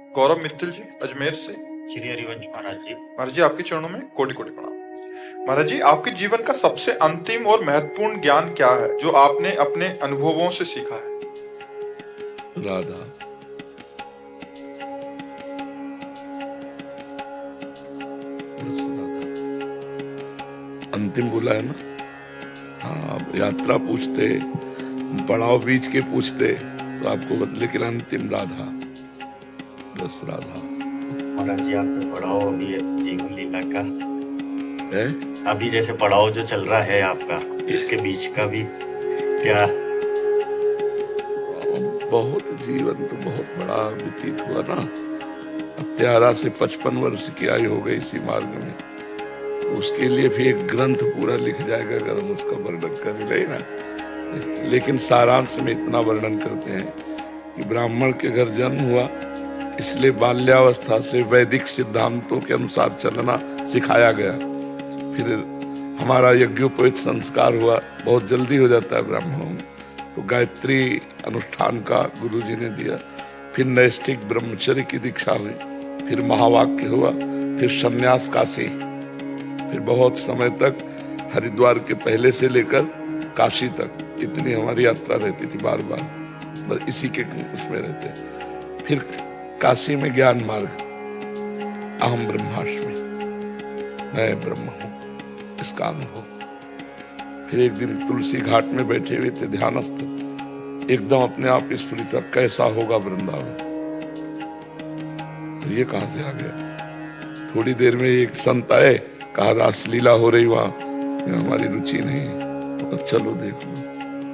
गौरव मित्तल जी अजमेर से। श्री हरिवंश महाराज जी। महाराज जी आपके चरणों में कोटि कोटि प्रणाम। महाराज जी आपके जीवन का सबसे अंतिम और महत्वपूर्ण ज्ञान क्या है जो आपने अपने अनुभवों से सीखा है? राधा, बस राधा अंतिम बोला है ना। हाँ, यात्रा पूछते, पड़ाव बीच के पूछते तो आपको बदले के अंतिम राधा, बस राधा। महाराज जी आपने पढ़ाओ अभी जीवन लीला का है, अभी जैसे पढ़ाओ जो चल रहा है आपका, इसके बीच का भी क्या? बहुत जीवन तो बहुत बड़ा व्यतीत हुआ ना। अब 13 से 55 वर्ष की आयु हो गई इसी मार्ग में, उसके लिए भी एक ग्रंथ पूरा लिख जाएगा अगर हम उसका वर्णन कर ले ना। लेकिन सारांश में इतना वर्णन करते हैं कि ब्राह्मण के घर जन्म हुआ, इसलिए बाल्यावस्था से वैदिक सिद्धांतों के अनुसार चलना सिखाया गया। फिर हमारा यज्ञोपवीत संस्कार हुआ, बहुत जल्दी हो जाता है ब्राह्मणों में, तो गायत्री अनुष्ठान का गुरुजी ने दिया। फिर नैष्ठिक ब्रह्मचर्य की दीक्षा हुई, फिर महावाक्य हुआ, फिर संन्यास काशी, फिर बहुत समय तक हरिद्वार के पहले से लेकर काशी तक इतनी हमारी यात्रा रहती थी, बार बार बस इसी के उसमें रहते। फिर काशी में ज्ञान मार्ग, अहम ब्रह्मास्मि, मैं ब्रह्म हूं, इसका अनुभव। फिर एक दिन तुलसी घाट में बैठे हुए थे ध्यानस्थ, एकदम अपने आप स्फुरित हुआ, कैसा होगा वृंदावन। तो ये कहां से आ गया? थोड़ी देर में एक संत आए, कहा रासलीला हो रही वहां, हमारी रुचि नहीं है, तो चलो देख लो।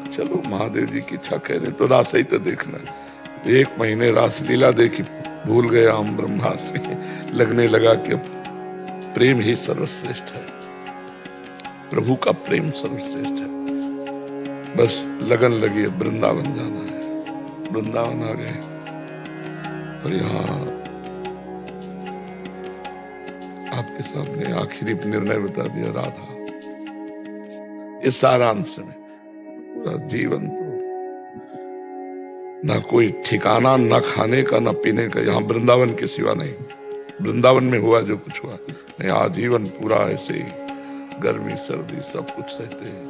चलो महादेव जी की इच्छा कह रहे तो रास ही तो देखना। 1 महीने रासलीला देखी, भूल गया हम ब्रह्मास्मि, लगने लगा कि प्रेम ही सर्वश्रेष्ठ है, प्रभु का प्रेम सर्वश्रेष्ठ है। बस लगन लगी है, वृंदावन जाना है। वृंदावन आ गए और यहाँ आपके सामने आखिरी निर्णय बता दिया, राधा। इस सारांश में पूरा जीवन तो ना कोई ठिकाना, ना खाने का, ना पीने का, यहाँ वृंदावन के सिवा नहीं। वृंदावन में हुआ जो कुछ हुआ, नहीं आजीवन पूरा ऐसे ही गर्मी सर्दी सब कुछ सहते हैं,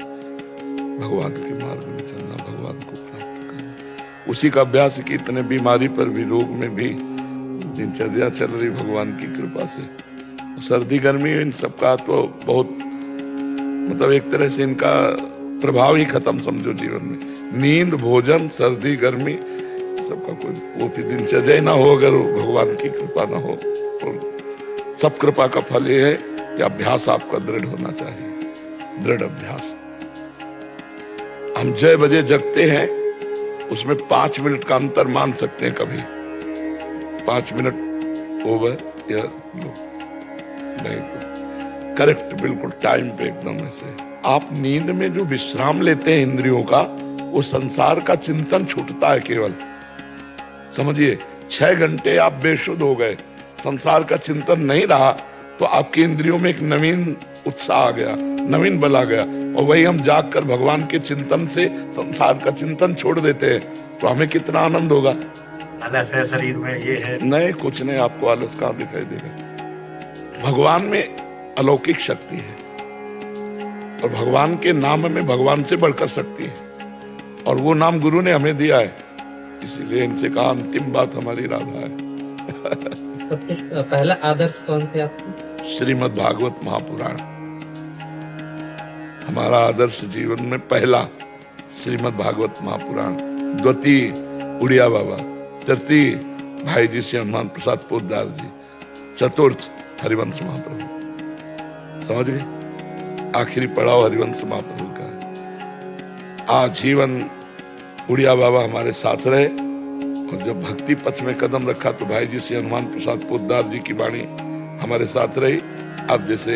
भगवान के मार्ग में चलना, भगवान को प्राप्त करना। उसी का अभ्यास की इतने बीमारी पर भी, रोग में भी दिनचर्या चल रही भगवान की कृपा से। सर्दी गर्मी इन सबका तो बहुत, मतलब एक तरह से इनका प्रभाव ही खत्म समझो जीवन में। नींद, भोजन, सर्दी गर्मी सबका कोई वो भी दिनचर्या ना हो अगर भगवान की कृपा ना हो। और सब कृपा का फल ये है कि अभ्यास आपका दृढ़ होना चाहिए, दृढ़ अभ्यास। हम 6 बजे जगते हैं, उसमें 5 मिनट का अंतर मान सकते हैं कभी, 5 मिनट ओवर या नहीं, करेक्ट बिल्कुल टाइम पे एकदम ऐसे। आप नींद में जो विश्राम लेते हैं इंद्रियों का, वो संसार का चिंतन छूटता है केवल, समझिए। 6 घंटे आप बेशुद्ध हो गए, संसार का चिंतन नहीं रहा, तो आपकी इंद्रियों में एक नवीन उत्साह आ गया, नवीन बल आ गया। और वही हम जाग कर भगवान के चिंतन से संसार का चिंतन छोड़ देते हैं, तो हमें कितना आनंद होगा। आलस है शरीर में, ये है नहीं, कुछ नहीं, आपको आलस कहाँ दिखाई देगा। भगवान में अलौकिक शक्ति है, और भगवान के नाम में भगवान से बढ़कर शक्ति है, और वो नाम गुरु ने हमें दिया है, इसीलिए इनसे कहा अंतिम बात हमारी राधा है। सबसे पहला आदर्श कौन थे आपको? श्रीमद् भागवत महापुराण हमारा आदर्श जीवन में पहला, श्रीमद् भागवत महापुराण। द्वितीय उड़िया बाबा, तृतीय भाई जी से हनुमान प्रसाद पोद्दार जी, चतुर्थ हरिवंश महाप्रभु। समझ गए? आखिरी पड़ाव हरिवंश महाप्रभु का है। आजीवन उड़िया बाबा हमारे साथ रहे, और जब भक्ति पथ में कदम रखा तो भाई जी से हनुमान प्रसाद पोद्दार जी की वाणी हमारे साथ रही। अब जैसे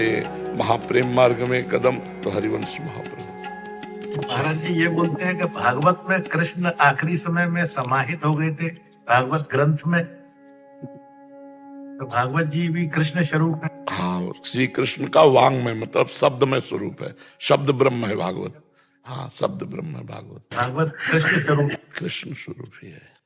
महाप्रेम मार्ग में कदम, तो हरिवंश महाप्रभु। महाराज जी ये बोलते हैं कि भागवत में कृष्ण आखिरी समय में समाहित हो गए थे, भागवत ग्रंथ में, तो भागवत जी भी कृष्ण स्वरूप है। हाँ, श्री कृष्ण का वांग में, मतलब शब्द में स्वरूप है, शब्द ब्रह्म है भागवत। हाँ, शब्द ब्रह्म है भागवत, भागवत कृष्ण स्वरूप, कृष्ण स्वरूप ही है।